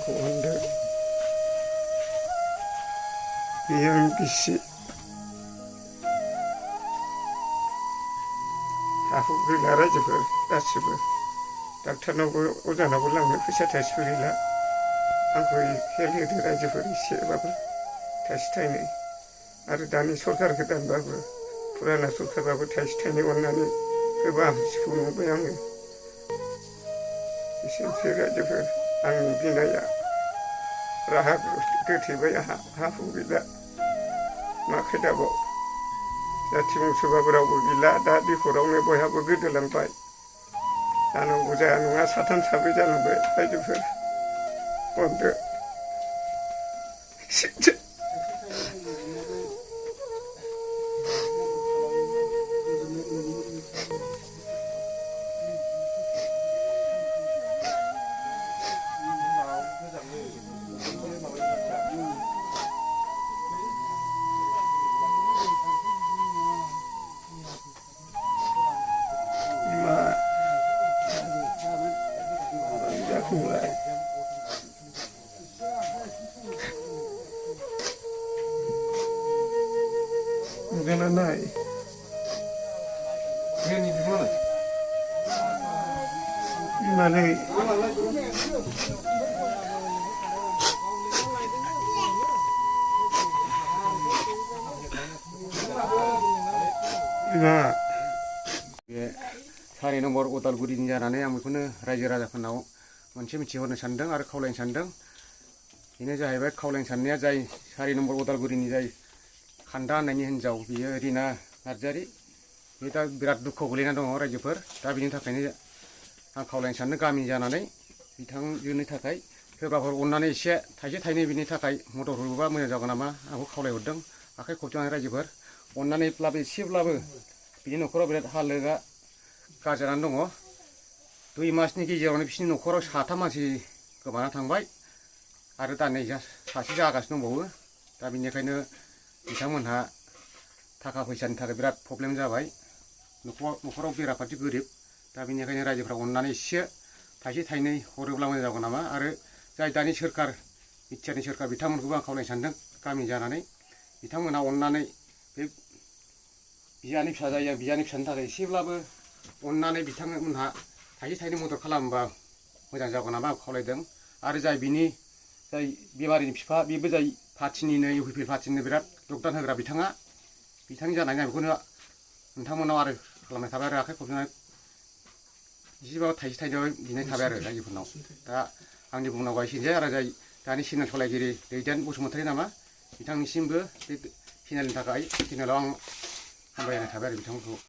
आंखौ अनदो बेयो आंनि बिसि हा हु गैला रायजोफोर गासिबो डाक्टारनावबो अजानावबो लांनो फैसा थाइसेबो गैला आंखौ हेल्प होदो रायजोफोर एसेबाबो थाइसे थाइनै आरो दानि सरकार गोदानबाबो फुराना सरकारबाबो थाइसे थाइनै अननानै होबा हामसिगौ नंबाय आङो एसेनोसै रायजोफोर आंनि बिनाया राहा गोथेबाय आंहा हा हु गैला मा खायदाबाव जाथि बंस'बाबो रावबो गैला दा बिखरावनो बयहाबो गोदोलांबाय जानांगौ जाया नङा साथाम साब्रै जालांबाय रायजोफोर अनदो Gana nai. Ini di mana? Di mana? Di mana? सारि नम्बर उदालगुरिनि जानानै आं बेखौनो रायजो राजाफोरनाव मोनसे मिथिहरनो सानदों आरो खावलायनो सानदों बेनो जाहैबाय खावलायनो साननाया जाय सारि नम्बर उदालगुरिनि जाय खान्दा होननायनि हिन्जाव बियो रिना नार्जारि बे दा बिराद दुखुआव गोलैना दङ रायजोफोर दा बिनि थाखायनो आं खावलायनो सानदों गामि जानानै बिथांजोनि थाखाय सोरबाफोर अननानै एसे थाइसे थाइनै बिनि थाखाय मदद होयोबा मोजां जागोन नामा आंखौ खावलायहरदों आखाइ खबजोबनानै रायजोफोर अननानैब्लाबो एसेब्लाबो बिनि न'खराव बिराद हालोदा गाज्रि जानानै दङ 2 मासनि गेजेरावनो बिसिनि न'खराव साथाम मानसि गोमाना थांबाय आरो दा नै सासे जागासिनो दंबावो दा बेनिखायनो बिथांमोनहा थाखा फैसानि थाखाय बिराद प्रब्लेम जाबाय न'खराव बेराफारसे गोरिब दा बेनिखायनो रायजोफ्रा अननानै एसे थाइसे थाइनै हरोब्ला मोजां जागोन नामा आरो जाय दानि सोरखार बिटिआरनि सोरखार बिथांमोनखौबो आं खावलायनो सानदों गामि जानानै बिथांमोनहा अननानै बे बियानि फिसा जायो बियानि फिसानि थाखाय एसेब्लाबो अननानै बिथांमोनहा थाइसे थाइनै मदद खालामोबा मोजां जागोन नामा आं खावलायदों आरो जाय बिनि जाय बेमारिनि बिफा बेबो जाय पार्टिनिनो इउपिपि पार्टिनिनो बिराद योगदान होग्रा बिथांनि जानायनि आं बेखौनो नोंथांमोनाव आरो खालामनाय थाबाय आरो आखाइ खबजोबनाय एसेबाबो थाइसे थाइनै बिनाय थाबाय आरो रायजोफोरनाव दा आंनि बुंनांगौआ एसेनोसै आरो जाय दानि चेनेल सालायगिरि दैदेन बसुमतारी नामा बिथांनिसिमबो बे चेनेलनि थाखाय चेनेलाव आं हामबायनाय थाबाय आरो बिथांमोनखौ